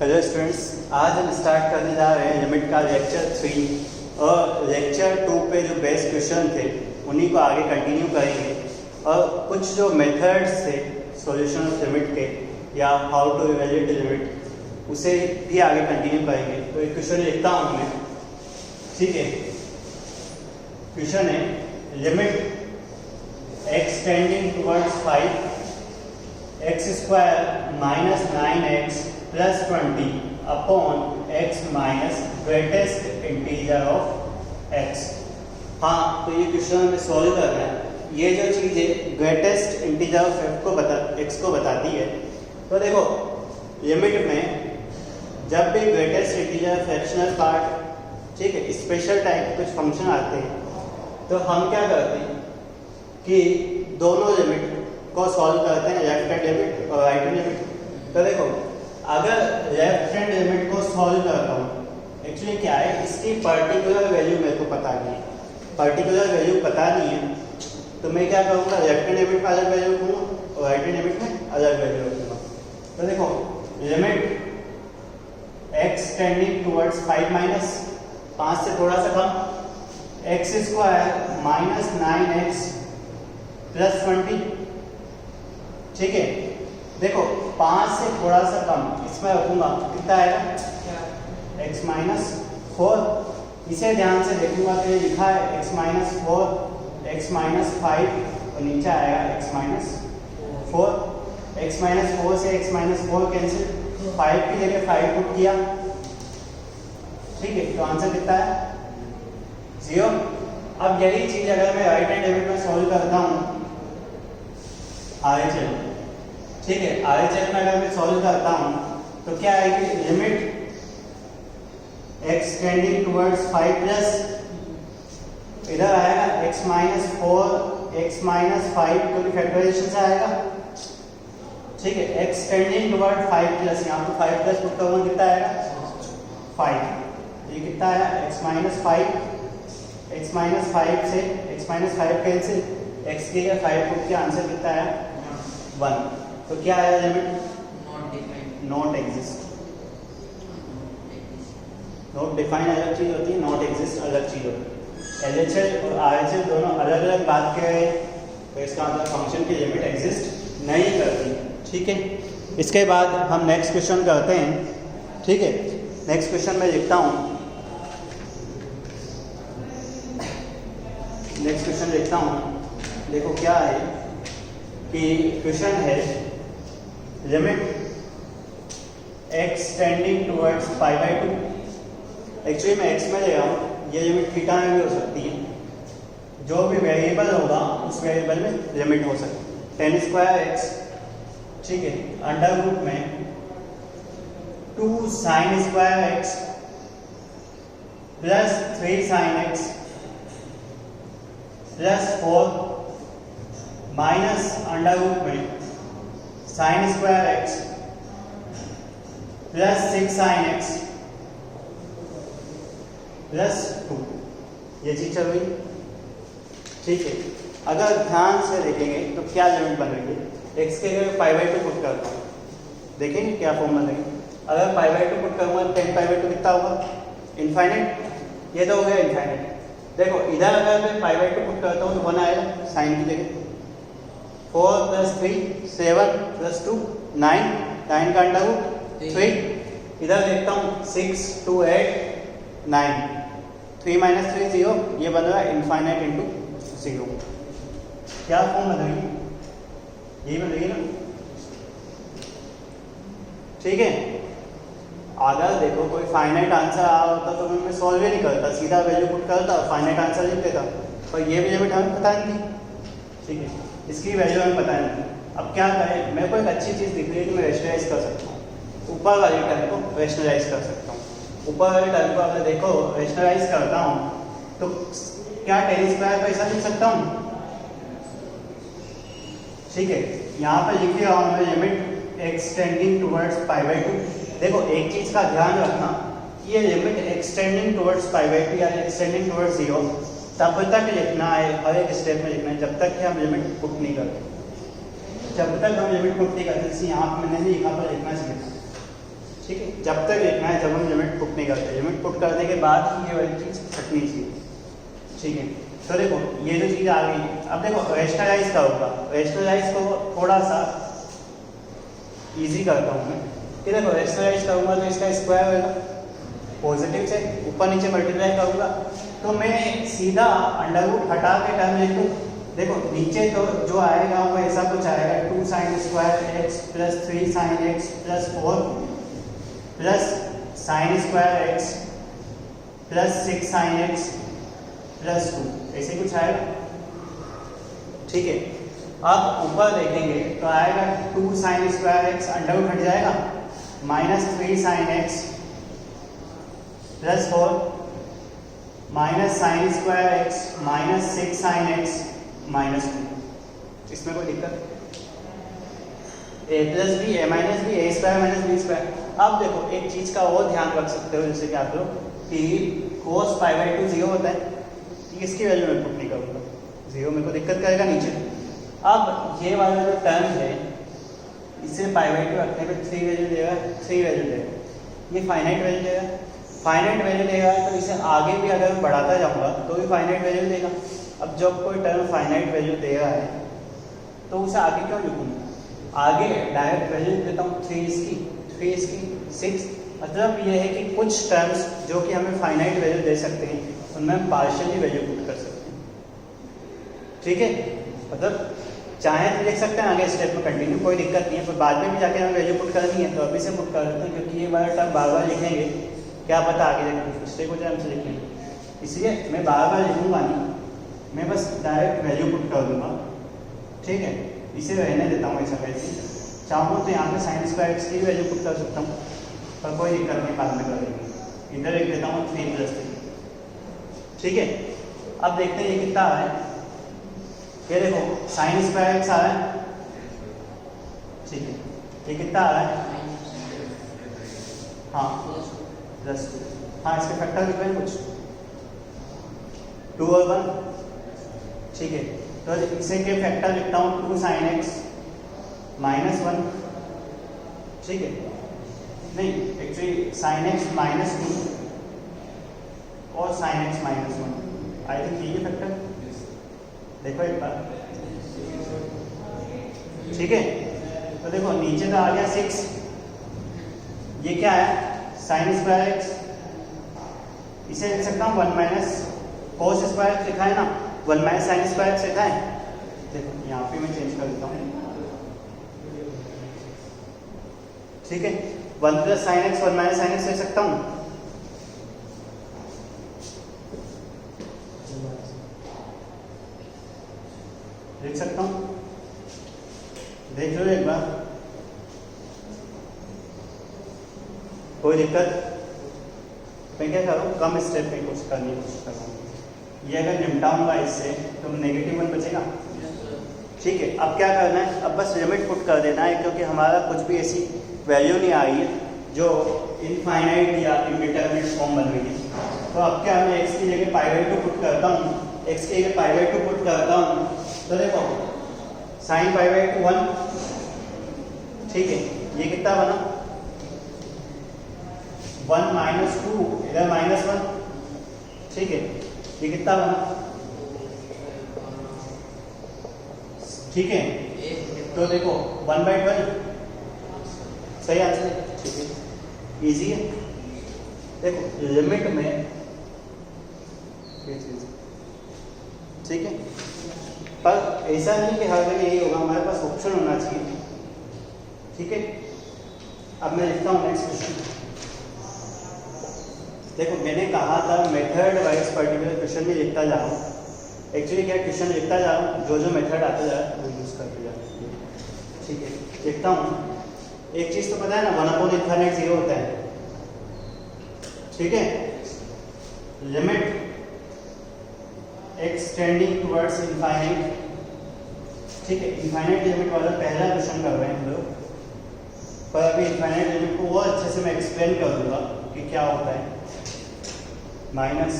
Hello students, आज हम start करने जा रहे हैं लिमिट का लेक्चर 3 और लेक्चर 2 पे जो बेस्ट क्वेश्चन थे उन्हीं को आगे कंटिन्यू करेंगे और कुछ जो मेथड्स थे सॉल्यूशन ऑफ लिमिट के या हाउ टू इवैल्यूएट लिमिट उसे भी आगे कंटिन्यू करेंगे। तो एक क्वेश्चन लिखता हूँ मैं, ठीक है। क्वेश्चन है limit x tending towards 5 x square minus 9x plus 20 upon x minus greatest integer of x। हाँ, तो ये क्वेश्चन हमें सॉल्व करना है। ये जो चीज़ है ग्रेटेस्ट इंटीजर ऑफ x को बताती है। तो देखो लिमिट में जब भी ग्रेटेस्ट इंटीजर फ्रैक्शनल पार्ट, ठीक है, स्पेशल टाइप कुछ फंक्शन आते हैं तो हम क्या करते हैं कि दोनों लिमिट को सॉल्व करते हैं, लेफ्ट हैंड लिमिट और राइट हैंड लिमिट। तो देखो अगर लेफ्ट हैंड लिमिट को सॉल्व करता हूँ, एक्चुअली क्या है, इसकी पर्टिकुलर वैल्यू मेरे को पता नहीं है, पर्टिकुलर वैल्यू पता नहीं है तो मैं क्या करूँगा, लेफ्ट हैंड लिमिट में अलग वैल्यू रखूँगा और राइट हैंड लिमिट में अलग वैल्यू रखूँगा। तो देखो limit x tending towards 5 minus 5 से थोड़ा सा कम x square minus 9x plus 20, ठीक है। देखो 5 से थोड़ा सा कम इसमें रखूंगा, कितना आएगा x माइनस 4। इसे ध्यान से देखूंगा तो ये लिखा है x माइनस 4 x माइनस 5 और नीचे आएगा x माइनस 4। x माइनस 4 से x माइनस 4 कैंसिल, 5 की जगह 5 पुट किया, ठीक है। तो आंसर कितना है 0। अब यही चीज अगर मैं राइट हैंड लिमिट में सॉल्व करता हूँ RHL, ठीक है, RHL में अगर मैं सॉल्व करता हूँ तो क्या आएगी, limit x tending towards 5 plus इधर आएगा x माइनस 4 x माइनस 5 क्योंकि फैक्टराइजेशन से आएगा, ठीक है। x टेंडिंग टुवर्ड 5 प्लस, यहाँ पे 5 प्लस पुट करूँगा, कितना आएगा 5। ये कितना आया x माइनस 5, x माइनस 5 से x माइनस 5 कैंसिल, x की जगह 5 पुट किया, आंसर कितना आया 1। तो क्या आया limit not exist. Not define अलग चीज होती है, नॉट एग्जिस्ट अलग चीज होती है। LHL और RHL दोनों अलग अलग बात कह रहे हैं, तो इसका मतलब फंक्शन की लिमिट एग्जिस्ट नहीं करती, ठीक है। इसके बाद हम नेक्स्ट क्वेश्चन करते हैं, ठीक है। नेक्स्ट क्वेश्चन में लिखता हूँ, नेक्स्ट क्वेश्चन लिखता हूँ। देखो क्या है कि क्वेश्चन है limit x tending towards 5/2। Actually मैं x में ले रहा हूँ, ये लिमिट थीटा में भी हो सकती है। जो भी वेरिएबल होगा उस वेरिएबल में लिमिट हो सकती है। 10 स्क्वायर x, ठीक है, अंडर रूट में 2 sine square x plus 3 sine x plus 4 minus under root में sine square x plus 6 sine x plus 2, ये चीज चल रही, ठीक है। अगर ध्यान से देखेंगे तो क्या लिमिट बन रही है, x के अगर 5/2 पुट करता हूँ, देखेंगे क्या फॉर्म बन रही है। अगर 5/2 पुट करूँगा 10 5/2 कितना होगा, इनफाइनाइट। ये तो हो गया इनफाइनाइट। देखो इधर अगर मैं 5/2 पुट करता हूँ तो 1 आएगा साइन की जगह, 4 प्लस 3 7 प्लस 2 9, 9 का अंडर रूट 3। इधर देखता हूँ 6 2 8 9, 3 माइनस 3 0, ये बन रहा है इनफाइनाइट इंटू 0। क्या फॉर्म बन रही है, यही बन रही है ना, ठीक है। अगर देखो कोई फाइनाइट आंसर आ रहा होता तो मैं सॉल्व ही नहीं करता, सीधा वैल्यू पुट करता, फाइनाइट आंसर लिख देता, पर ये भी लिमिट हमें पता नहीं थी, ठीक है, इसकी वैल्यू हमें पता नहीं थी। अब क्या करें, मेरे को एक अच्छी चीज़ दिख रही है कि मैं रेशनलाइज कर सकता हूँ, ऊपर वाली टर्म को रेशनलाइज कर सकता हूँ। ऊपर वाली टर्म को अगर देखो रेशनलाइज करता हूँ तो क्या 10 स्क्वायर का ऐसा लिख सकता हूँ, ठीक है। यहाँ पर लिख रहा हूँ मैं लिमिट x टेंडिंग टुवर्ड्स 5/2। देखो एक चीज का ध्यान रखना, ये लिमिट एक्सटेंडिंग टुवर्ड्स 5/2 या एक्सटेंडिंग टुवर्ड्स 0 तब तक लिखना है, हर एक स्टेप में लिखना है जब तक कि हम लिमिट पुट नहीं करते। जब तक हम लिमिट पुट नहीं करते, जैसे यहाँ पे मैंने लिखा पर लिखना चाहिए, ठीक है, जब तक लिखना है जब हम लिमिट पुट नहीं करते, लिमिट पुट करने के बाद ही ये वाली चीज़ हटनी चाहिए। ठीक है, तो देखो ये जो चीज़ आ गई, अब देखो रेशनलाइज का होगा, रेशनलाइज को थोड़ा सा इजी करता हूँ मैं कि देखो रेशनलाइज करूँगा तो इसका स्क्वायर होगा, पॉजिटिव से ऊपर नीचे मल्टीप्लाई करूँगा तो मैं सीधा अंडर रूट हटा के टर्म लिख दूँ। देखो नीचे तो जो आएगा वो ऐसा कुछ आएगा 2 sin square x plus 3 sin x plus 4 plus sin square x plus 6 sin x plus 2, ऐसे कुछ आएगा। ठीक है, अब ऊपर देखेंगे तो आएगा 2 sin square x under root हट जाएगा, minus 3 sin x plus 4 minus sin square x minus 6 sin x minus 2, इसमें कोई दिक्कत? A plus b a minus b a square minus b square. अब देखो एक चीज़ का और ध्यान रख सकते हो, जैसे कि आप लोग कि cos π/2 0 होता है, इसकी वैल्यू मैं पुट नहीं करूँगा, 0 मेरे को दिक्कत करेगा नीचे। अब ये वाला जो टर्म है इसे π/2 रखने पे 3 वैल्यू देगा, 3 वैल्यू देगा, ये फाइनाइट वैल्यू देगा, फाइनाइट वैल्यू देगा तो इसे आगे भी अगर मैं बढ़ाता जाऊँगा तो भी फाइनाइट वैल्यू देगा। अब जब कोई टर्म फाइनाइट वैल्यू दे रहा है तो उसे आगे क्यों लिखूँगा, आगे डायरेक्ट वैल्यू देता हूँ 3 इसकी 3 इसकी 6, मतलब ये है कि कुछ टर्म्स जो कि हमें फाइनाइट वैल्यू दे सकते हैं उनमें हम पार्शियली वैल्यू पुट कर सकते हैं। ठीक है, मतलब चाहे तो लिख सकते हैं आगे स्टेप में कंटिन्यू, कोई दिक्कत नहीं है, पर बाद में भी जाके हमें वैल्यू पुट करनी है तो अभी से पुट कर देते हैं, क्योंकि ये वाला टर्म बार बार लिखेंगे क्या पता आगे जाके कुछ मिस्टेक हो जाए हमसे लिखने में, इसलिए मैं बार बार लिखूँगा नहीं, मैं बस डायरेक्ट वैल्यू पुट कर दूंगा। ठीक है, इसे रहने देता हूँ ऐसा वैसे, चाहूँ तो यहाँ पे sin स्क्वायर एक्स की वैल्यू पुट कर सकता हूँ, पर कोई दिक्कत नहीं, बाद में कर देंगे। इधर लिख देता हूँ 3 + 3। ठीक है, अब देखते हैं ये कितना आ रहा है, ये देखो sin स्क्वायर एक्स आ रहा है। ठीक है, ये कितना आ रहा है, हाँ +2, हाँ इसके फैक्टर लिख रहे हैं कुछ 2 और 1। ठीक है, तो इसे के फैक्टर लिखता हूँ 2 sin x -1। ठीक है, नहीं एक्चुअली sin x -2 और sin x -1, आई थिंक ये फैक्टर देखो एक बार। ठीक है, तो देखो नीचे तो आ गया 6, ये क्या है sin स्क्वायर x, इसे लिख सकता हूँ 1 - cos स्क्वायर लिखा है ना, 1 - sin स्क्वायर लिखा है। देखो यहाँ पे मैं चेंज कर देता हूँ। ठीक है, 1 + sin x 1 - sin x लिख सकता हूँ। लिख सकता हूँ, देख लो एक बार, कोई दिक्कत? मैं क्या करूँ, कम स्टेप में कुछ करने की कोशिश कर रहा हूँ। ये अगर निपटाऊंगा इससे तो -1 बचेगा। ठीक है, अब क्या करना है, अब बस लिमिट पुट कर देना है, क्योंकि हमारा कुछ भी ऐसी वैल्यू नहीं आ रही है जो इनफाइनाइट या इंडिटरमिनेट फॉर्म बन रही है। तो अब क्या मैं x की जगह π/2 पुट करता हूँ, x की जगह π/2 पुट करता हूँ, तो देखो sin π/2 1। ठीक है, ये कितना बना 1 - 2, इधर -1। ठीक है, ये कितना बना, ठीक है, तो देखो 1/12 सही आंसर है। ठीक है, इजी है। देखो लिमिट में ये चीज, ठीक है, पर ऐसा नहीं कि हर जगह यही होगा, हमारे पास ऑप्शन होना चाहिए। ठीक है, अब मैं लिखता हूँ नेक्स्ट क्वेश्चन। देखो मैंने कहा था मेथड वाइज पर्टिकुलर क्वेश्चन भी लिखता जा रहा हूँ, एक्चुअली क्या क्वेश्चन लिखता जा रहा हूँ, जो जो मेथड आता जा रहा है वो यूज़ करते जा रहा हूँ। ठीक है, लिखता हूँ। एक चीज़ तो पता है ना, 1/∞ 0 होता है। ठीक है, limit x tending towards infinite. ठीक है, इनफाइनाइट लिमिट वाला पहला क्वेश्चन कर रहे हैं हम लोग, पर अभी इनफाइनाइट लिमिट को और अच्छे से मैं एक्सप्लेन कर दूंगा कि क्या होता है। -x²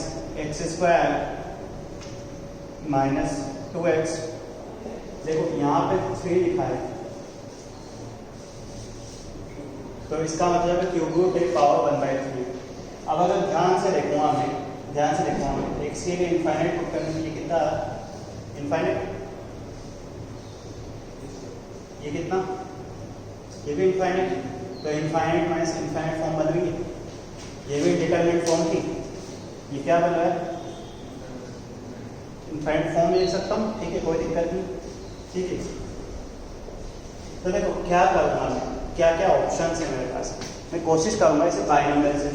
-2x, देखो यहाँ पे 3 लिखा है, तो इसका मतलब है क्यूब रूट ए पावर 1/3। अब अगर ध्यान से देखूंगा मैं एक्स के लिए इनफाइनाइट पुट करने के लिए कितना इनफाइनाइट, ये कितना, ये भी इनफाइनाइट, तो इनफाइनाइट माइनस इनफाइनाइट फॉर्म बनेगी, ये भी इंडिटरमिनेट फॉर्म थी, ये क्या बन रहा है इनफाइनाइट फॉर्म लिख सकता हूँ, ठीक है, कोई दिक्कत नहीं, ठीक है। तो देखो क्या करूँगा मैं, क्या क्या ऑप्शन है मेरे पास, मैं कोशिश करूँगा इसे बाइनोमियल से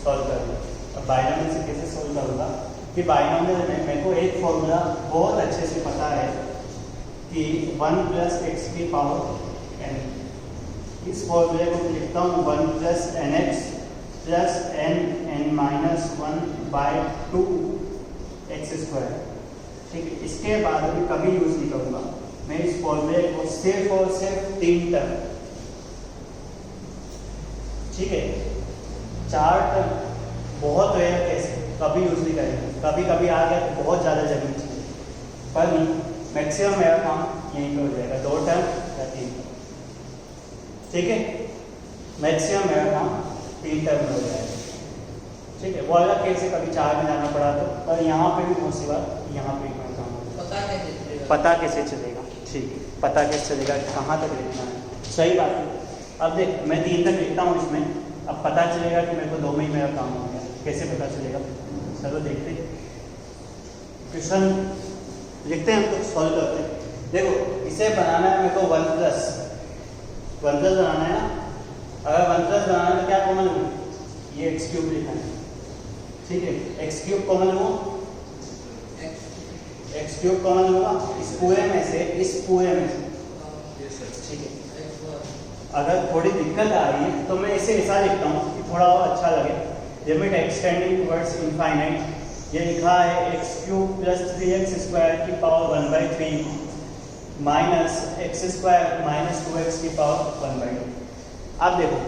सॉल्व करना। अब बाइनोमियल से कैसे सॉल्व करूँगा कि बाइनोमियल में मेरे को एक फॉर्मूला बहुत अच्छे से पता है कि 1 + x की पावर n, इस फॉर्मूले को लिखता हूँ 1 + nx + n -1/2 x², ठीक है। इसके बाद मैं कभी यूज नहीं करूँगा, मैं इस फॉर्मूले को सिर्फ और सिर्फ 3 टर्म, ठीक है, 4 टर्म बहुत रेयर केस कभी यूज नहीं करेंगे, कभी कभी आ गया तो बहुत ज़्यादा जरूरी चाहिए, पर नहीं, मैक्सिमम मेरा काम यहीं पे हो जाएगा, 2 टर्म या 3 टर्म, ठीक है, मैक्सिमम मेरा काम 3 टर्म में हो जाएगा, ठीक है। वो अलग केस है कभी 4 में जाना पड़ा तो, पर यहाँ पे भी बहुत सी बात, यहाँ पे भी काम होगा, पता कैसे चलेगा, ठीक है, पता कैसे चलेगा कहाँ तक लिखना है, सही बात है। अब देख मैं 3 तक लिखता हूँ इसमें, अब पता चलेगा कि मेरे को 2 में ही मेरा काम हो गया, कैसे पता चलेगा, चलो देखते क्वेश्चन लिखते हैं, हम तो सॉल्व करते हैं। देखो इसे बनाना है मेरे को 1 + बनाना है ना, अगर 1 + बनाना है तो क्या कॉमन लूँ, ये x³ लिखा है, ठीक है, x³ कॉमन लूँ, x³ कॉमन लूँगा इस पूरे में से, ठीक है। अगर थोड़ी दिक्कत आ रही है तो मैं इसे ऐसा लिखता हूँ कि थोड़ा और अच्छा लगे, लिमिट एक्सटेंडिंग टुवर्ड्स इनफाइनाइट, ये लिखा है x³ + 3x² की पावर 1/3 माइनस x² - 2x की पावर 1/2। अब देखो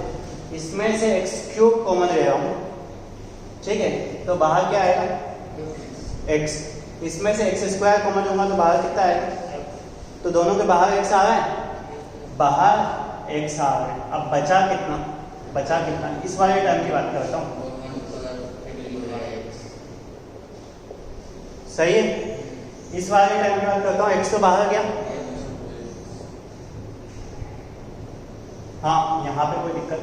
इसमें से x³ कॉमन ले रहा हूँ, ठीक है, तो बाहर क्या आएगा x, इसमें से x² कॉमन लूंगा तो बाहर कितना आएगा, तो दोनों के बाहर x आ रहा है, बाहर x आ रहा है। अब बचा कितना, इस वाले टर्म की बात करता हूँ, सही है, इस वाले टर्म की बात करता हूँ, x तो बाहर गया, हाँ यहाँ पे कोई दिक्कत,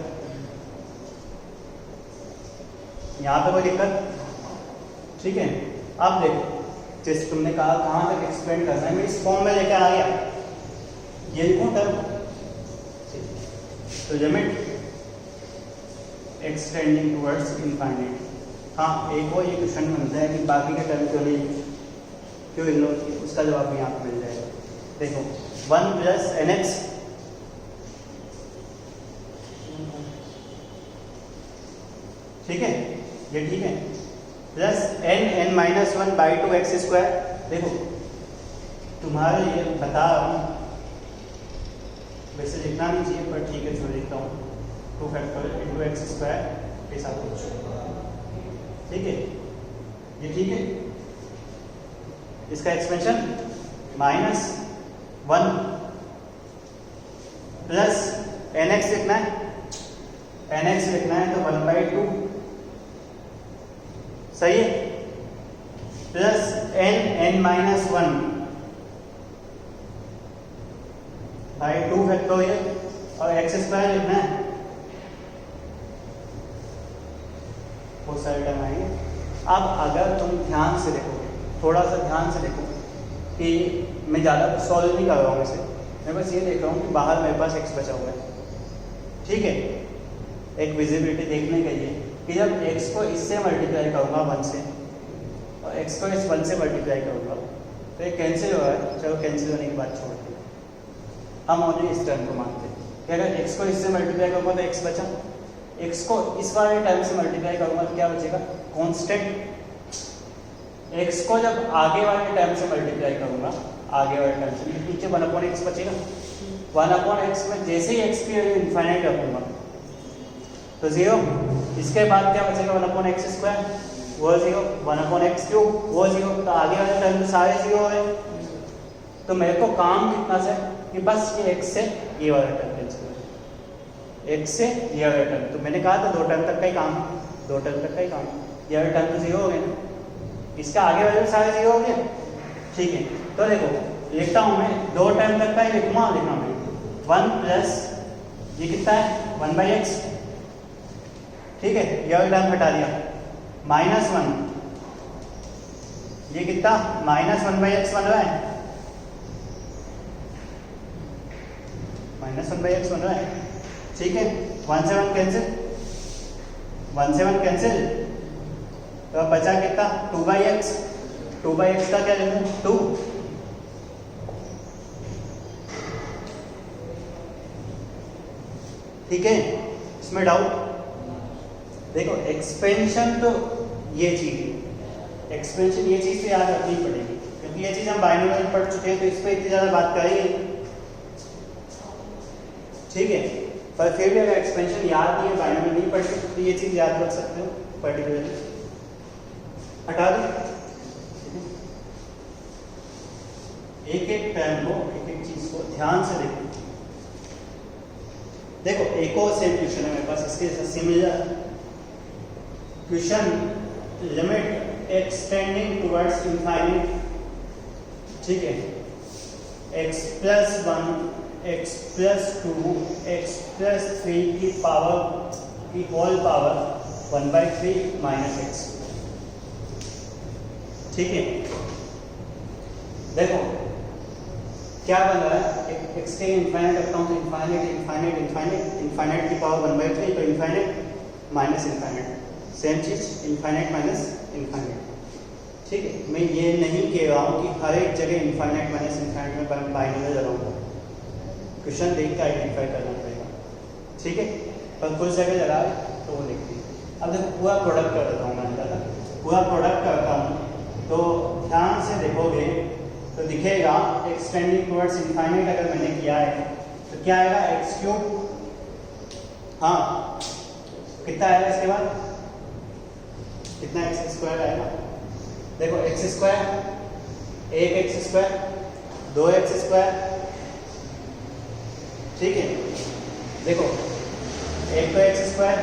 ठीक है। अब देखो जैसे तुमने कहा कहाँ तक एक्सपेंड करना है, मैं इस फॉर्म में लेकर आ गया, ये लिखूं टर्म, तो लिमिट एक्सटेंडिंग टुवर्ड्स इनफाइनाइट, हाँ एक वो ये क्वेश्चन बनता है कि बाकी के टर्म क्यों इग्नोर किए, उसका जवाब भी यहाँ पे मिल जाएगा। देखो 1 + nx, ठीक है, ये ठीक है, प्लस n -1/2 x²। देखो तुम्हारे लिए बता रहा हूँ, वैसे लिखना नहीं चाहिए पर ठीक है जो लिखता हूँ, 2 फैक्टोरियल × x² ऐसा कुछ, ठीक है, ये ठीक है। इसका एक्सपेंशन -1 प्लस nx लिखना है, तो 1/2 सही है, प्लस n -1/2 फैक्टोरियल और x² लिखना है, बहुत सारे टर्म आएंगे। अब अगर तुम ध्यान से देखो, थोड़ा सा ध्यान से देखो कि मैं ज़्यादा सॉल्व नहीं कर रहा हूँ इसे, मैं बस ये देख रहा हूँ कि बाहर मेरे पास x बचा हुआ है, ठीक है, एक विजिबिलिटी देखने के लिए कि जब x को इससे मल्टीप्लाई करूँगा 1 से और x को इस 1 से मल्टीप्लाई करूँगा तो ये कैंसिल हो रहा है, चलो कैंसिल होने के बाद छोड़ते हैं, हम ओनली इस टर्म को मानते हैं कि अगर x को इससे मल्टीप्लाई करूँगा तो x बचा, x को इस वाले टर्म से मल्टीप्लाई करूँगा तो क्या बचेगा, कांस्टेंट। x को जब आगे वाले टर्म से मल्टीप्लाई करूँगा, आगे वाले टर्म से, नीचे 1/x बचेगा, 1/x में जैसे ही x की वैल्यू इनफाइनाइट रखूँगा तो 0, इसके बाद क्या बचेगा 1/x², वो 0, 1/x³ वो 0, तो आगे वाले टर्म सारे 0 है। तो मेरे को काम कितना से कि बस ये x से ये वाला टर्म कैंसिल हो जाए, x से ये वाला टर्म, तो मैंने कहा था 2 टर्म तक का ही काम है, 2 टर्म तक का ही काम है, ये वाला टर्म तो 0 हो गया ना, इसका आगे वाले सारे 0 हो गए। ठीक है, तो देखो लिखता हूँ मैं 2 टर्म तक का ही लिखा मैं 1 प्लस ये कितना है 1/x। ठीक है, ये वाला टर्म हटा दिया, -1 ये कितना -1/x बन रहा है, -1/x बन रहा है। ठीक है, 1 से 1 कैंसिल, 1 से 1 कैंसिल, तो अब बचा कितना 2/x, 2/x का क्या लिखूं 2। ठीक है, इसमें डाउट देखो, एक्सपेंशन तो ये चीज है, एक्सपेंशन ये चीज तो याद रखनी पड़ेगी, क्योंकि ये चीज हम बाइनोमियल में पढ़ चुके हैं, तो इस पर इतनी ज्यादा बात करेंगे। ठीक है, पर फिर भी अगर एक्सपेंशन याद नहीं है, बाइनोमियल नहीं पढ़ते, तो ये चीज याद रख सकते हो पर्टिकुलरली। हटा दो, एक एक टर्म को, एक एक चीज को ध्यान से देखो। देखो एक और सेम क्वेश्चन है मेरे पास, इसके similar question, limit extending towards infinite. ठीक है, x + 1 x + 2 x + 3 की पावर की होल पावर 1/3 - x। ठीक है, देखो क्या बन रहा है, x के इनफाइनाइट अकाउंट, इनफाइनाइट की पावर 1/3, तो इनफाइनाइट माइनस इनफाइनाइट, सेम चीज इनफाइनाइट माइनस इनफाइनाइट। ठीक है, मैं ये नहीं कह रहा हूँ कि हर एक जगह इनफाइनाइट माइनस इनफाइनाइट में बाइनोमियल लगाऊंगा, क्वेश्चन देख के आइडेंटिफाई करना पड़ेगा। ठीक है, पर कुछ जगह लगा है तो वो लिखती है। अब देखो पूरा प्रोडक्ट कर देता हूँ, मैंने पूरा प्रोडक्ट करता हूँ, तो ध्यान से देखोगे तो दिखेगा एक्सटेंडिंग टुवर्ड्स इनफाइनाइट अगर मैंने किया है तो क्या आएगा x3। हाँ, कितना आएगा इसके बाद, कितना x² आएगा, देखो x², 1x², 2x²। ठीक है, देखो एक तो x²,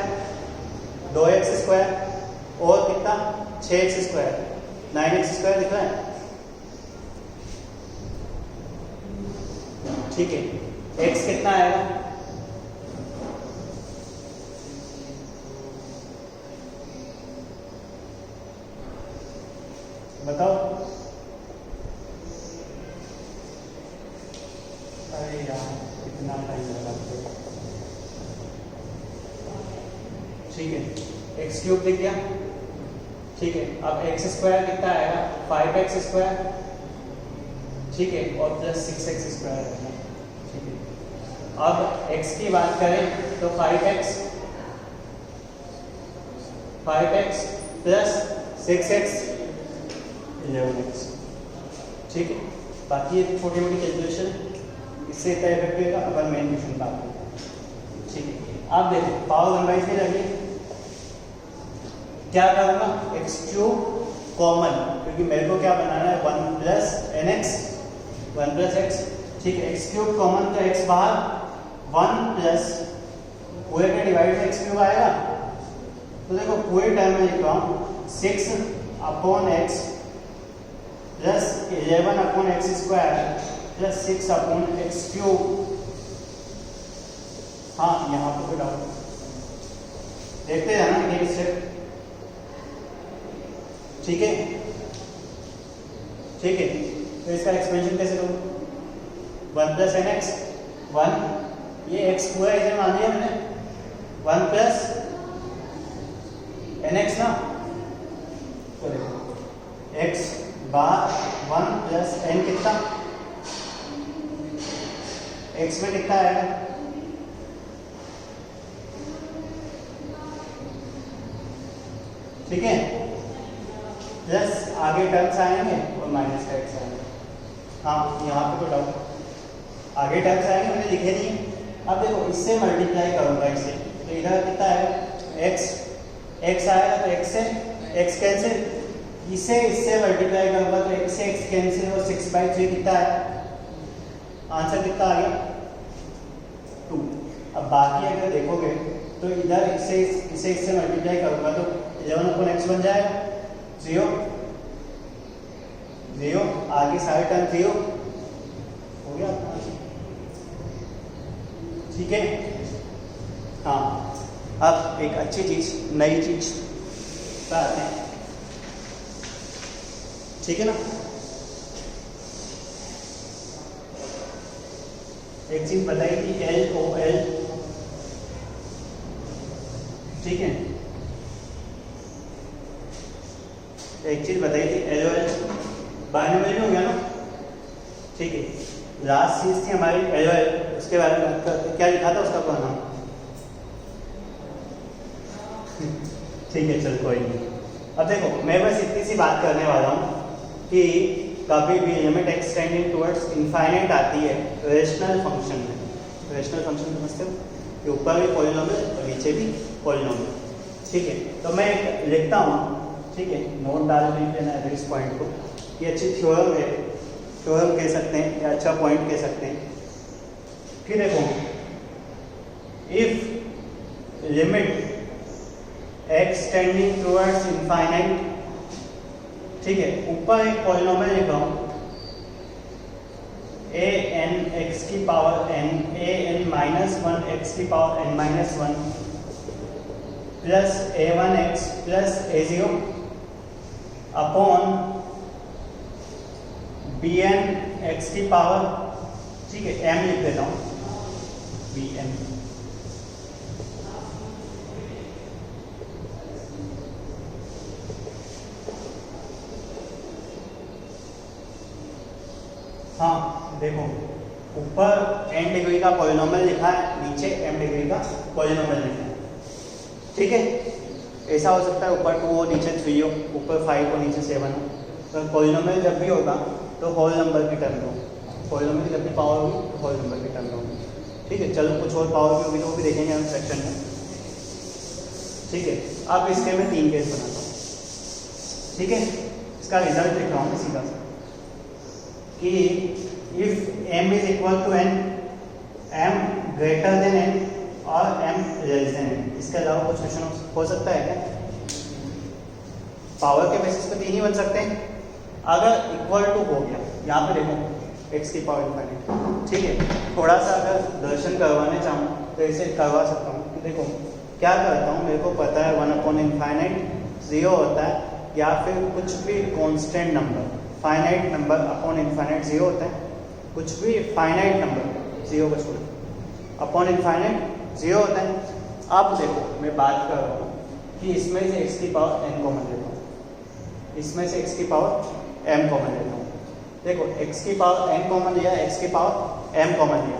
2x² और कितना 6x², 9x² दिख रहा है। ठीक है, x कितना आएगा, बताओ। अरे यार कितना टाइम लगा। ठीक है, x³ दिख गया। ठीक है, अब x² कितना आएगा 5x²। ठीक है, और प्लस 6x² आएगा। ठीक है, अब x की बात करें तो 5x प्लस 6x 11x। ठीक है, बाकी ये छोटी मोटी कैलकुलेशन इससे इतना इफेक्ट होगा अपन मेन क्वेश्चन बात करें। ठीक है, अब देखो पावर 1/3 लगी, क्या करूँगा x³ कॉमन, क्योंकि मेरे को क्या बनाना है 1 + nx 1 + x। ठीक है, x³ कॉमन, तो x बाहर 1 प्लस पूरे के डिवाइड में x³ आएगा, तो देखो पूरे टर्म में लिख रहा हूँ 6/x plus 11/x² plus 6/x³। हाँ, यहाँ पर कोई डाउट देखते जाना एक स्टेप। ठीक है, ठीक है, तो इसका एक्सपेंशन कैसे करूँ, 1 + nx 1, ये x पूरा इसे मान लिया मैंने, 1 + nx ना, तो देखो x बार 1 + n कितना, x में कितना आएगा, ठीक है, प्लस आगे टर्म्स आएंगे और माइनस का x आएंगे। हाँ, यहाँ पे तो डाउट, आगे टर्म्स आएंगे मैंने लिखे नहीं। अब देखो इससे मल्टीप्लाई करूंगा इसे, तो इधर कितना आएगा x आएगा, तो x से x कैंसिल, इसे इससे मल्टीप्लाई करूंगा तो x से x कैंसिल और 6/3 कितना है, आंसर कितना आ गया 2। अब बाकी अगर देखोगे तो इधर इसे इससे मल्टीप्लाई करूंगा तो 11/x बन जाएगा 0 0, आगे सारे टर्म 0 हो गया। ठीक है। हाँ, अब एक अच्छी चीज, नई चीज पर आते हैं। ठीक है ना। एक चीज बताई थी LOL, ठीक है। एक चीज बताई थी LOL, बाइनोमियल हो गया ना। ठीक है, लास्ट चीज थी हमारी LOL, उसके बारे में बात करते। क्या लिखा था उसका पूरा नाम? ठीक है, चल कोई नहीं। अब देखो, मैं बस इतनी सी बात करने वाला हूँ कि कभी भी लिमिट एक्सटेंडिंग टुवर्ड्स इनफाइनाइट आती है रेशनल फंक्शन में। रेशनल फंक्शन समझते हो कि ऊपर भी पॉलिनोमियल और नीचे भी पॉलिनोमियल। ठीक है, तो मैं एक लिखता हूँ, ठीक है, नोट डाल लेना है इस पॉइंट को। ये अच्छी थ्योरम है, थ्योरम कह सकते हैं या अच्छा पॉइंट कह सकते हैं। फिर देखो, if limit extending towards infinite, ठीक है, ऊपर एक पॉलिनोमियल लिखा हूं an(x) की पावर n, an-1 x की power n-1 plus a1x plus a0 upon bn(x) की पावर, ठीक है, m लिख देता हूं bn। हाँ देखो, ऊपर n डिग्री का पॉलिनोमियल लिखा है, नीचे m डिग्री का पॉलिनोमियल लिखा है। ठीक है, ऐसा हो सकता है ऊपर 2 हो नीचे 3 हो, ऊपर 5 हो नीचे 7 हो। तो पॉलिनोमियल जब भी होगा तो होल नंबर की टर्म हो, पॉलिनोमियल जब भी पावर होगी तो होल नंबर की टर्म होगी। ठीक है, चलो कुछ और पावर भी होगी तो वो भी देखेंगे हम सेक्शन में। ठीक है, अब इसके मैं 3 केस बनाता हूँ। ठीक है, इसका रिजल्ट लिख रहा हूँ सीधा सा कि if m is equal to n, m greater than n और m लेस देन n। इसके अलावा कुछ क्वेश्चन हो सकता है क्या? पावर के बेसिस पे 3 ही बन सकते हैं। अगर इक्वल टू हो गया, यहाँ पे देखो x की पावर इनफाइनाइट। ठीक है, थोड़ा सा अगर दर्शन करवाने चाहूँ तो ऐसे करवा सकता हूँ। देखो क्या करता हूँ, मेरे को पता है 1/इनफाइनाइट 0 होता है, या फिर कुछ भी constant number finite number upon infinite 0 होता है। कुछ भी फाइनाइट नंबर 0 को छोड़ अपॉन इनफाइनाइट 0 होता है। अब देखो मैं बात कर रहा हूँ कि इसमें से x की पावर n कॉमन लेता हूँ, इसमें से x की पावर m कॉमन लेता हूँ। देखो x की पावर n कॉमन लिया, x की पावर m कॉमन लिया।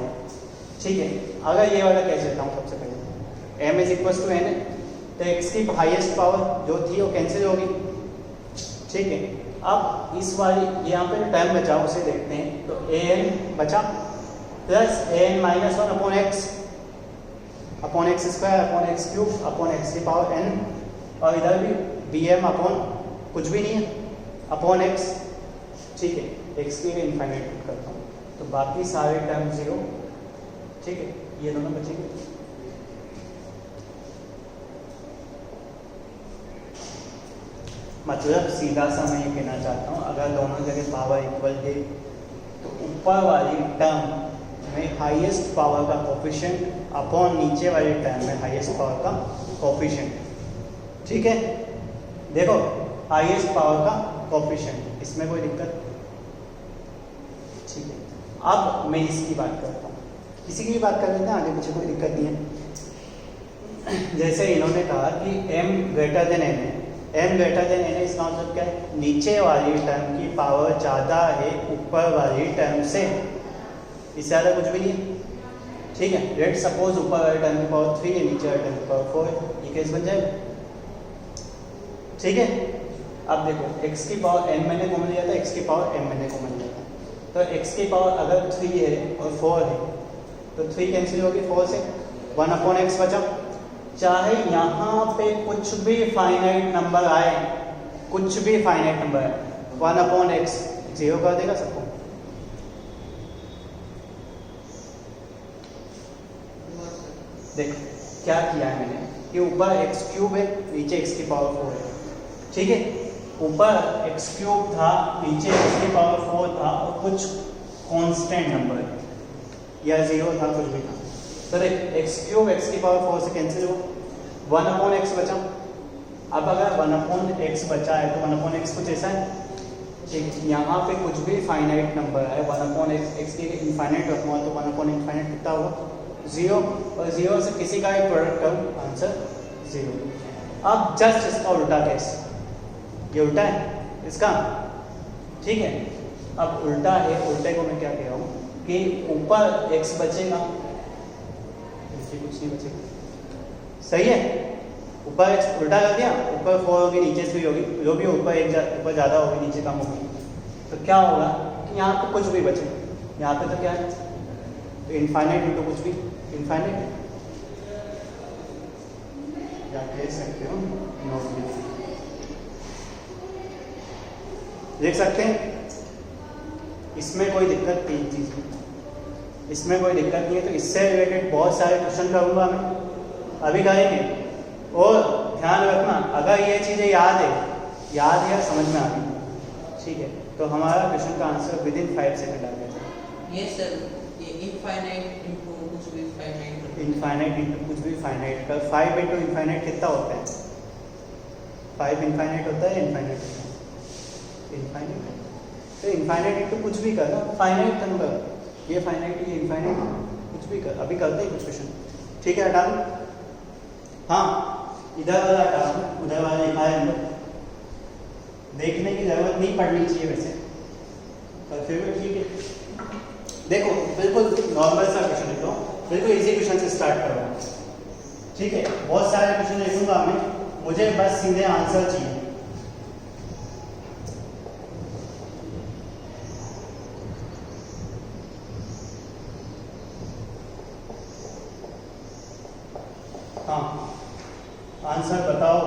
ठीक है, अगर ये वाला कैसे लेता हूँ, सबसे पहले m is equal to n है, तो x की हाईएस्ट पावर जो थी वो कैंसिल होगी। ठीक है, अब इस वाली यहाँ पे टर्म बचा उसे देखते हैं। तो an बचा plus an-1 upon x upon x square upon x cube upon x की पावर n, और इधर भी bm अपॉन कुछ भी नहीं है अपॉन x। ठीक है, x की इनफाइनाइट पुट करता हूँ तो बाकी सारे टर्म 0। ठीक है, ये दोनों बचेंगे। मतलब सीधा सा मैं ये कहना चाहता हूँ, अगर दोनों जगह पावर इक्वल है तो ऊपर वाली टर्म में हाईएस्ट पावर का कोफिशिएंट अपॉन नीचे वाली टर्म में हाईएस्ट पावर का कोफिशिएंट। ठीक है, देखो हाईएस्ट पावर का कोफिशिएंट, इसमें कोई दिक्कत? ठीक है, अब मैं इसकी बात करता हूँ, किसी की भी बात कर लेते हैं, आगे पीछे कोई दिक्कत नहीं है। जैसे इन्होंने कहा कि m ग्रेटर देन n है, m ग्रेटर देन n है, इसका मतलब क्या है? नीचे वाली टर्म की पावर ज़्यादा है ऊपर वाली टर्म से, इससे ज़्यादा कुछ भी नहीं है। ठीक है, लेट सपोज ऊपर वाली टर्म की पावर 3 है, नीचे वाली टर्म की पावर 4 है, ये केस बन जाएगा। ठीक है, अब देखो x की पावर n मैंने कॉमन लिया था, x की पावर m मैंने कॉमन लिया था, तो x की पावर अगर 3 है और 4 है तो 3 कैंसिल होगी 4 से, 1/x बचा। चाहे यहाँ पे कुछ भी फाइनाइट नंबर आए, कुछ भी फाइनाइट नंबर आए, 1/x 0 कर देगा सबको। देख क्या किया है मैंने कि ऊपर एक्स क्यूब है, नीचे एक्स की पावर 4 है, ठीक है। ऊपर एक्स क्यूब था, नीचे एक्स की पावर 4 था और कुछ कांस्टेंट नंबर या 0 था, कुछ भी था। तो देख एक्स क्यूब एक्स की पावर 4 से कैंसिल हुआ, 1/x बचा। अब अगर 1/x बचा है तो 1/x कुछ ऐसा है, ठीक, यहाँ पे कुछ भी फाइनाइट नंबर है, 1/x की इनफाइनाइट रखूँगा तो 1/∞ कितना होगा 0, और 0 से किसी का भी प्रोडक्ट करूँ आंसर 0। अब जस्ट इसका उल्टा केस, ये उल्टा है इसका, ठीक है। अब उल्टा है, उल्टे को मैं क्या कह रहा हूँ कि ऊपर x बचेगा, नीचे कुछ नहीं बचेगा, सही है। ऊपर x उल्टा कर दिया, ऊपर 4 होगी, नीचे 3 होगी, जो भी ऊपर ऊपर ज़्यादा होगी नीचे कम होगी, तो क्या होगा कि यहाँ पे कुछ भी बचेगा। यहाँ पे तो क्या है, इनफाइनाइट इंटू कुछ भी इनफाइनाइट, या कह सकते हो नॉट, देख सकते हैं। इसमें कोई दिक्कत नहीं, चीज़ इसमें कोई दिक्कत नहीं है। तो इससे रिलेटेड बहुत सारे क्वेश्चन करूँगा मैं, अभी करेंगे। और ध्यान रखना, अगर ये चीज़ें याद है या समझ में आ गई, ठीक है, तो हमारा क्वेश्चन का आंसर विद इन 5 सेकंड आ गया। ये सर ये इनफाइनाइट इंटू कुछ भी फाइनाइट, इनफाइनाइट इंटू कुछ भी फाइनाइट का 5 इंटू इनफाइनाइट कितना होता है, 5 इनफाइनाइट होता है, इनफाइनाइट इनफाइनाइट, तो इनफाइनाइट इंटू कुछ भी करना, फाइनाइट नंबर, ये फाइनाइट ये इनफाइनाइट, कुछ भी कर, अभी करते हैं कुछ क्वेश्चन, ठीक है। हटा दो, हाँ इधर वाला हटा दो, उधर वाला लिखा है अंदर, देखने की जरूरत नहीं पड़नी चाहिए वैसे, पर फिर भी ठीक है। देखो बिल्कुल नॉर्मल सा क्वेश्चन लिखता हूँ, बिल्कुल इजी क्वेश्चन से स्टार्ट कर रहा हूँ, ठीक है। बहुत सारे क्वेश्चन लिखूंगा मैं, मुझे बस सीधे आंसर चाहिए। हाँ आंसर बताओ,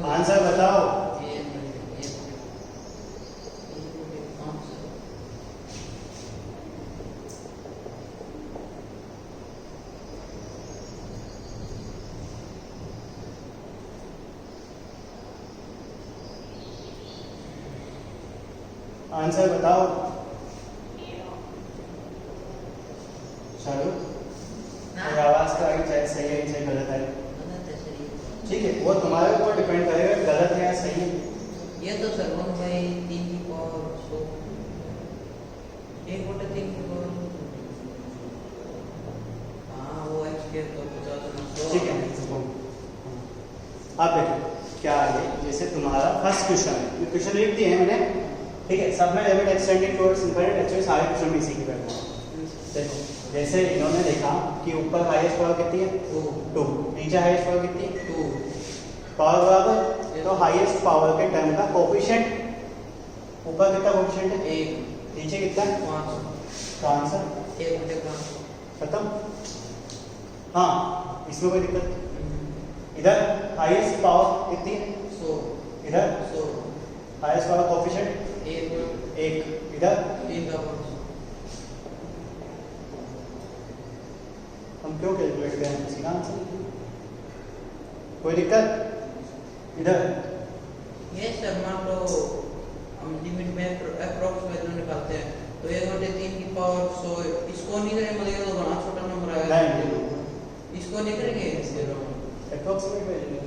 आंसर बताओ। आंसर बताओ, चलो मेरी आवाज का चाहे सही है चाहे गलत है, ठीक है, वो तुम्हारे ऊपर डिपेंड करेगा गलत है या सही है। ये तो सर 1/3 की पावर 100, 1/3 की पावर, हाँ वो x के तो 50, ठीक है। अब देखो क्या है, जैसे तुम्हारा फर्स्ट क्वेश्चन है, ये क्वेश्चन लिख दिए हैं मैंने, ठीक है। सब में limit extending towards infinite, actually सारे क्वेश्चन में इसी की बैठा है। देखो जैसे इन्होंने देखा कि ऊपर हाईएस्ट पावर कितनी है 2, नीचे हाईएस्ट पावर कितनी है 2, पावर बराबर, तो हाईएस्ट पावर के टर्म का कोएफिशिएंट, ऊपर कितना कोएफिशिएंट है 1, नीचे कितना है 5, तो आंसर 1/5 खत्म। हाँ इसमें कोई दिक्कत, इधर हाईएस्ट पावर कितनी है 100, इधर 100, हाईएस्ट पावर कोएफिशिएंट 1, इधर 3/5, हम क्यों कैलकुलेट करें, सीधा आंसर, कोई दिक्कत। इधर ये सर मान लो हम लिमिट में अप्रोक्स वैल्यू निकालते हैं, तो 1/3 की पावर 100, इसको नहीं करेंगे मतलब तो बड़ा छोटा नंबर आएगा, इसको नहीं करेंगे अप्रोक्सीमेट वैल्यू,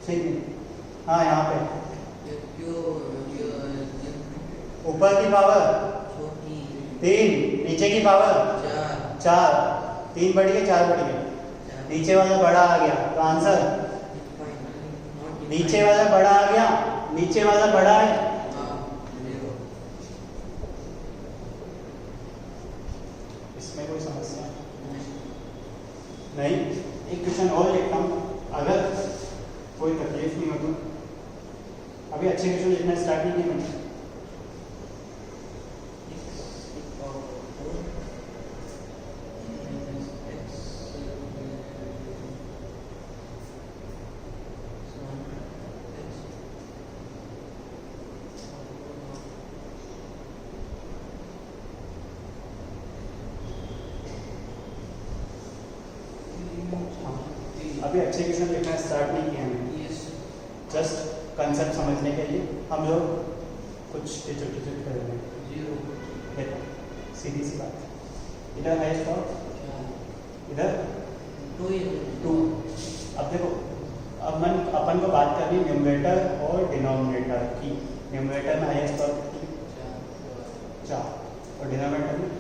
ठीक है। हाँ यहाँ पे ऊपर की पावर छोटी, 3, नीचे की पावर 4, 3 बढ़ी है 4 बढ़ी है, नीचे वाला बड़ा आ गया, तो आंसर नीचे वाला बड़ा आ गया, नीचे वाला बड़ा है, इसमें कोई समस्या नहीं। एक क्वेश्चन और लिखता हूँ, अगर कोई तकलीफ नहीं हो तो, अभी अच्छे क्वेश्चन लिखना स्टार्ट नहीं किया मैंने। अभी अच्छे क्वेश्चन लिखना स्टार्ट नहीं किए हमने, यस जस्ट कंसेप्ट समझने के लिए हम लोग कुछ टिचट कर रहे हैं। 0 देखो सीधी सी बात, इधर हाईएस्ट पावर, इधर 2 अब देखो, अब अपन को बात करनी है न्यूमरेटर और डिनोमिनेटर की। न्यूमरेटर में हाईएस्ट पावर कितनी? 4 और डिनोमिनेटर में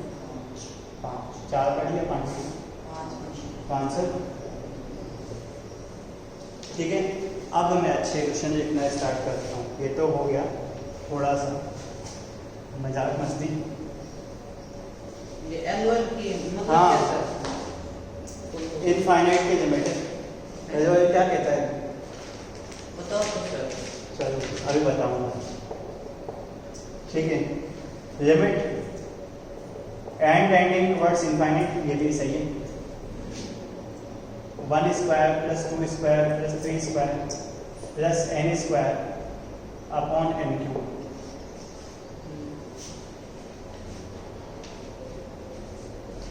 5। 4 पढ़ी या 5? 5 से ठीक है। अब मैं अच्छे क्वेश्चन लिखना स्टार्ट करता हूँ। ये तो हो गया थोड़ा सा मजाक मस्ती। ये एलओएल की मतलब हाँ। क्या सर? इनफाइनाइट की लिमिट है। एलओएल क्या कहता है? बताओ तो सर। चलो अभी बताऊंगा, ठीक है। Limit and ending towards infinite, ये भी सही है। 1 square plus 2 square plus 3 square plus n square upon n cube.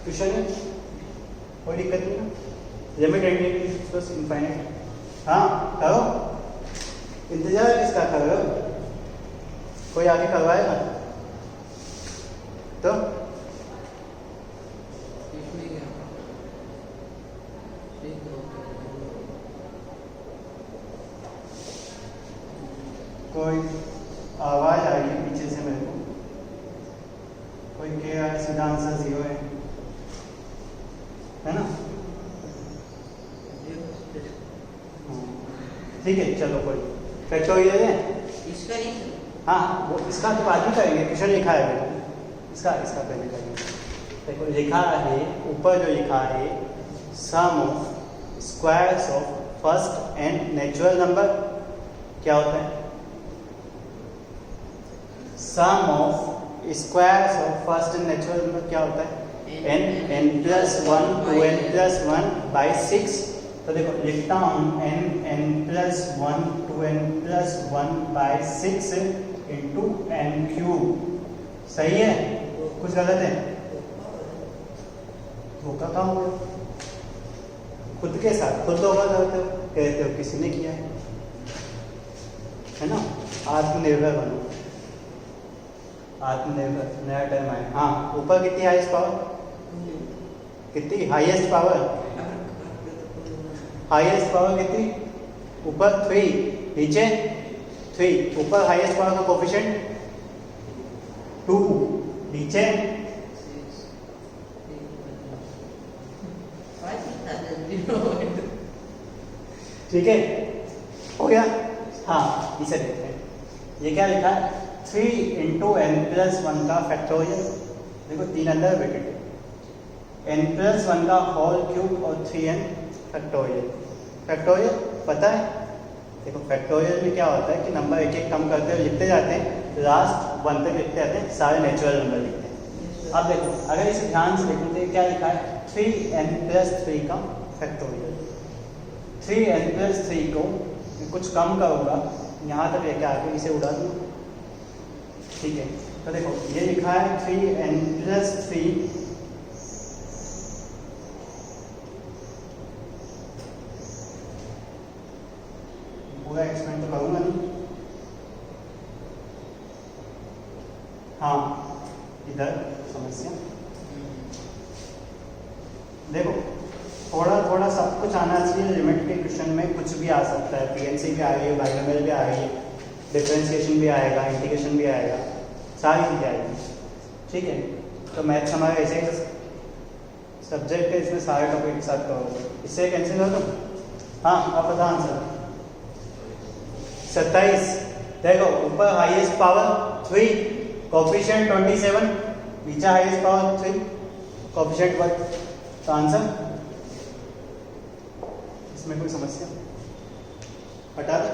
Question है, कोई दिक्कत नहीं ना? लिमिट एंडिंग टुवर्ड्स इनफाइनाइट, हाँ करो। इंतजार किसका कर रहे हो? कोई आगे करवाएगा तो? इसमें क्या? ठीक है। कोई आवाज आ रही है पीछे से मेरे को, कोई कह रहा है सीधा आंसर 0 है ना? ठीक है चलो, कोई फैक्टोरियल है इसका नहीं सर। हाँ, वो इसका तो बाद में करेंगे। क्वेश्चन लिखा है देखो, इसका पहले करेंगे। देखो लिखा है ऊपर, जो लिखा है sum of squares of first n natural number क्या होता है? Sum of squares of first n natural number क्या होता है? n plus 1 2n plus 1 by 6। तो देखो लिखता हूँ n plus 1 2n plus 1 by 6 into n cube. सही है? कुछ गलत है? धोखा काम हो गया खुद के साथ, खुद धोखा करते हो, कहते हो किसी ने किया है ना? आत्मनिर्भर बनो, आत्मनिर्भर नया टर्म आया। हाँ, ऊपर कितनी हाईएस्ट पावर? कितनी हाईएस्ट पावर? हाईएस्ट पावर कितनी? ऊपर 3, नीचे 3। ऊपर हाईएस्ट पावर का कोफिशिएंट 2, नीचे ठीक है, हो गया। हाँ, इसे देखते हैं, ये क्या लिखा है? 3 इंटू एन प्लस 1 का फैक्टोरियल। देखो 3 अंदर ब्रैकेट है, n प्लस 1 का होल क्यूब और 3n फैक्टोरियल। फैक्टोरियल पता है? देखो फैक्टोरियल में क्या होता है कि नंबर एक एक कम करते हुए लिखते जाते हैं, लास्ट 1 तक लिखते जाते हैं, सारे नेचुरल नंबर लिखते हैं। अब देखो अगर इसे ध्यान से देखो तो क्या लिखा है? 3n प्लस 3 का फैक्टोरियल। 3n प्लस 3 को कुछ कम करूँगा, यहाँ तक लेके आके इसे उड़ा दूँ, ठीक है? तो देखो ये लिखा है 3n प्लस 3 पूरा एक्सपेंड तो करूँगा नहीं। हाँ, इधर समस्या देखो, थोड़ा थोड़ा सब कुछ आना चाहिए। लिमिट के क्वेश्चन में कुछ भी आ सकता है, पीएनसी भी आ रही है, बाइनोमियल भी आ रही है, डिफरेंशिएशन भी आएगा, इंटीग्रेशन भी आएगा, सारी चीज़ें आएगी, ठीक है? तो मैथ्स हमारा ऐसे ही सब्जेक्ट है, इसमें सारे टॉपिक एक साथ करोगे। इससे कैंसिल कर दो। हाँ, आप बता आंसर। 27। देखो ऊपर हाईएस्ट पावर 3, कोफिशिएंट 27, नीचे हाईएस्ट पावर 3, कोफिशिएंट 1। तो आंसर इसमें कोई समस्या? हटा दो,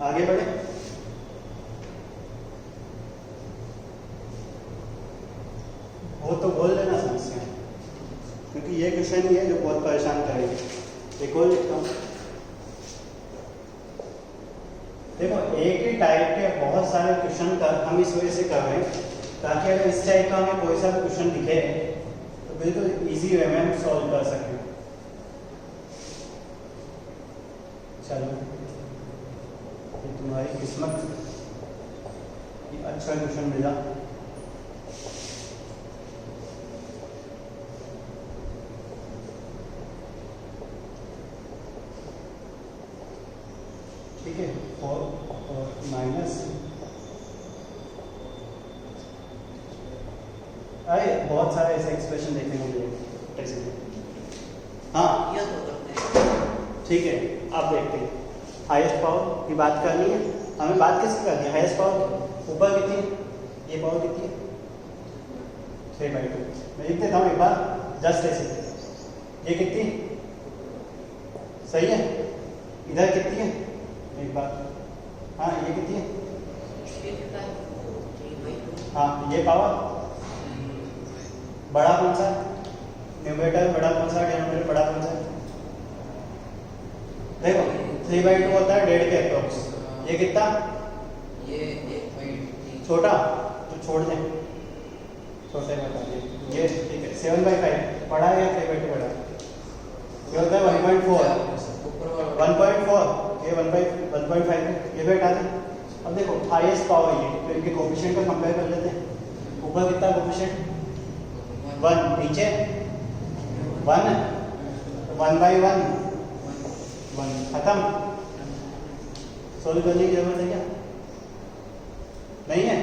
आगे बढ़े। वो तो बोल देना समस्या, क्योंकि ये क्वेश्चन ही है जो बहुत परेशान करेगी। एक और लिखता हूँ। देखो एक ही टाइप के बहुत सारे क्वेश्चन हम इस वजह से कर रहे हैं ताकि अगर इस टाइप का हमें कोई सा क्वेश्चन दिखे तो बिल्कुल इजी वे में हम सॉल्व कर सकें। चलो, ये तुम्हारी किस्मत, ये अच्छा क्वेश्चन मिला। ठीक है, और माइनस, अरे बहुत सारे ऐसे एक्सप्रेशन देखने को मिलेंगे। हाँ ये तो करते हैं। ठीक है, आप देखते हैं हाईएस्ट पावर की बात करनी है हमें। बात किसकी करनी है? हाईएस्ट पावर ऊपर कितनी है? ये पावर कितनी है? 3/2। मैं लिख देता हूँ एक बार, जस्ट ऐसे। ये कितनी सही है? इधर कितनी है? एक बार, हाँ ये कितनी है? हाँ ये पावर बड़ा कौन सा है? न्यूमरेटर बड़ा कौन सा है? डिनोमिनेटर बड़ा कौन सा है? देखो 3/2 होता है 1.5 के अप्रोक्स। ये कितना? ये 1/3 छोटा तो छोड़ दें, छोटे में बता दिए। ये ठीक है 7/5 बड़ा है या 3/2 बड़ा है? ये होता है 1.4, ऊपर वाला 1.4, ये 1/5 है, ये भी हटा दें। अब देखो हाईएस्ट पावर ये, तो इनके कोफिशिएंट को कंपेयर कर लेते हैं। ऊपर कितना कोफिशिएंट? 1, नीचे 1 है, 1/1, 1 खत्म। सोल्व करने की जरूरत है क्या? नहीं है?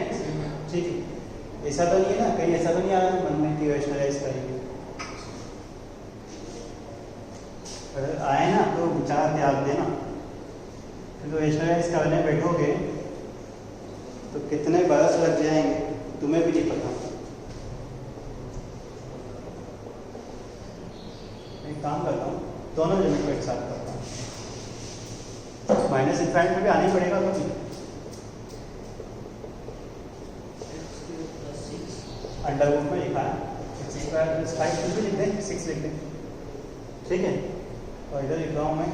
ठीक है, ऐसा तो नहीं है ना, कहीं ऐसा तो नहीं आ रहा मन में कि रैशनलाइज करेंगे। अगर आए ना तो विचार त्याग देना, फिर तो रैशनलाइज करने बैठोगे तो कितने बरस लग जाएंगे तुम्हें भी नहीं पता। एक काम करता हूँ, दोनों लिमिट को एक साथ करता हूँ। माइनस इनफाइनाइट में भी आना ही पड़ेगा कभी। अंडर रूट में लिखा है x² + 5, कुछ भी लिख दें, 6 लिख दें, ठीक है। और इधर लिख रहा हूँ मैं,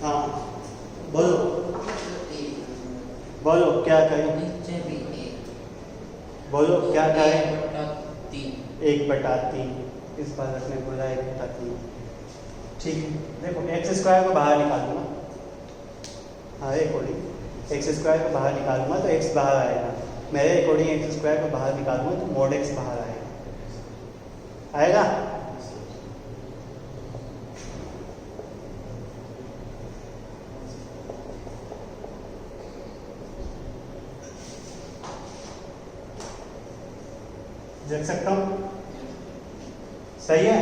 हाँ बोलो बोलो क्या करें? नीचे भी बोलो क्या करें? 1/3 1/3 इस बार रखने को बोला 1/3। ठीक है, देखो x² को बाहर निकाल दूंगा, हाँ अकॉर्डिंग x² को बाहर निकालूंगा तो x बाहर आएगा। मेरे अकॉर्डिंग x² को बाहर निकालूंगा तो mod x बाहर आएगा। देख सकता हूँ, सही है।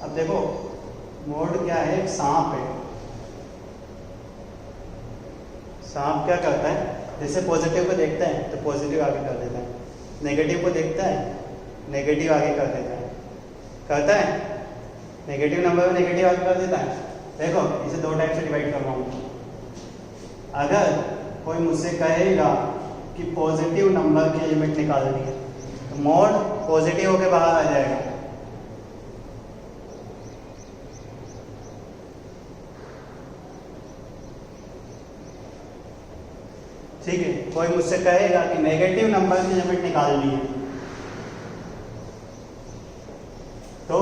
अब देखो मोड क्या है? एक सांप है। सांप क्या करता है? जैसे पॉजिटिव को देखता है तो पॉजिटिव आगे कर देता है, नेगेटिव को देखता है नेगेटिव आगे कर देता है, करता है नेगेटिव नंबर में नेगेटिव आगे कर देता है। देखो इसे 2 टाइप से डिवाइड कर रहा हूँ। अगर कोई मुझसे कहेगा कि पॉजिटिव नंबर की लिमिट निकालनी है तो मोड पॉजिटिव होके बाहर आ जाएगा। ठीक है, कोई मुझसे कहेगा कि नेगेटिव नंबर की लिमिट निकालनी है तो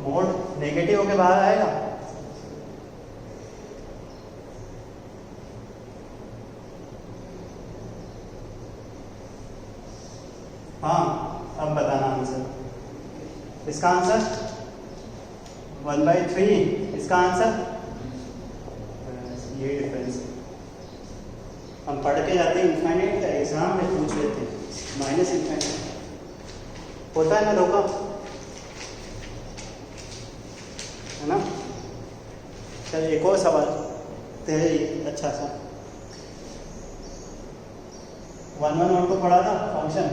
मोड नेगेटिव होके बाहर आएगा। हाँ, अब बताना आंसर। इसका आंसर 1/3, इसका आंसर ये डिफरेंस। हम पढ़ के जाते हैं इनफाइनाइट का, एग्जाम में पूछ लेते हैं माइनस इनफाइनाइट, होता है ना धोखा, है ना। चलिए एक और सवाल तेरे अच्छा सा। 1/1 को पढ़ा था फंक्शन,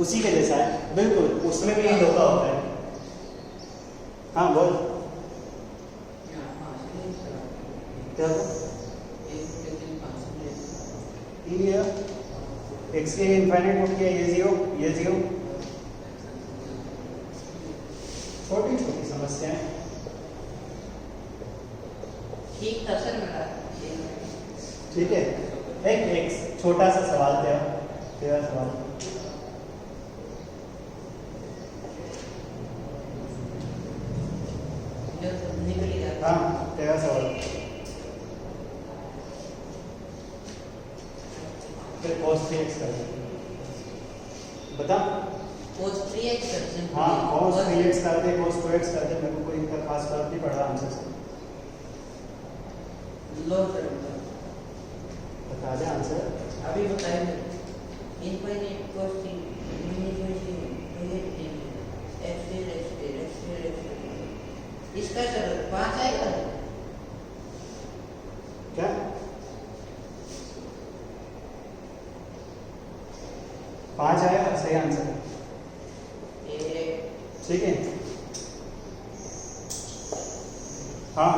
उसी के जैसा है बिल्कुल, उसमें भी यही धोखा होता है। हाँ बोल क्या ये एक्स के इनफाइनाइट हो गया, ये 0 ये 0। छोटी छोटी समस्याएं। ठीक था सर मेरा। ठीक है, एक छोटा सा सवाल तेरा सवाल। 3x कर दे, बता। cos 3x कर सिंपल। हाँ cos 3x कर दे, cos 2x कर दे, मेरे को कोई इनका खास फर्क नहीं पड़ रहा आंसर से। लो सर बता दे आंसर। अभी बताइए। इनफाइनाइट cos 3 इसका सर 5 आएगा क्या? पाँच आएगा सही आंसर, ठीक है। हाँ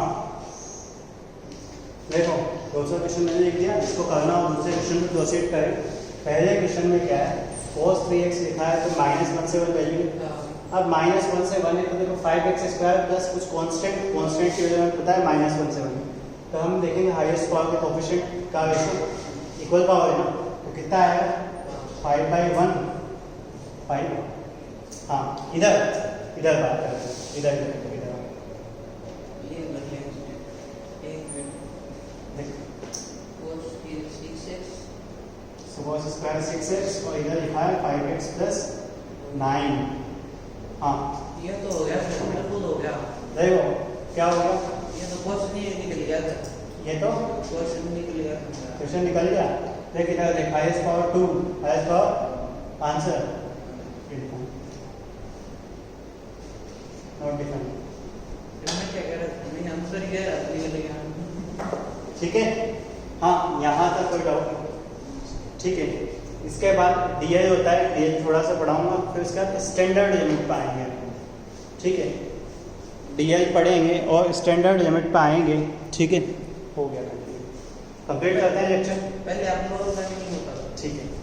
देखो दूसरा क्वेश्चन मैंने लिख दिया, इसको करना और दूसरे क्वेश्चन में प्रोसीड करें। पहले क्वेश्चन में क्या है, cos 3x लिखा है तो -1 से 1 वैल्यू। अब -1 से 1 है तो देखो 5x² प्लस कुछ कांस्टेंट की वजह में पता है -1 से 1, तो हम देखेंगे हाईएस्ट पावर के कोफिशिएंट का रेशो इक्वल पावर है ना, तो कितना आएगा 5/1 5। हाँ इधर बात करें, इधर ये बढ़िया एक minute cos 6x cos square 6x और इधर लिखा है 5x प्लस 9। हाँ ये तो हो गया सर, बिल्कुल हो गया। देखो क्या हो गया, ये तो क्वेश्चन ही निकल गया था, ये तो क्वेश्चन निकल गया। क्वेश्चन निकल गया। देख इधर देख, highest power 2, highest power answer not defined. मैं क्या कह रहा था, मैं आंसर ही गया निकल गया। ठीक है, हाँ यहाँ तक कोई डाउट नहीं, ठीक है। इसके बाद डीएल होता है, डीएल थोड़ा सा पढ़ाऊंगा, फिर उसके बाद स्टैंडर्ड लिमिट पाएंगे, ठीक है। डीएल पढ़ेंगे और स्टैंडर्ड लिमिट पाएंगे, ठीक है। हो गया कंप्लीट करते हैं लेक्चर, पहले आप लोगों का नहीं होता। ठीक है।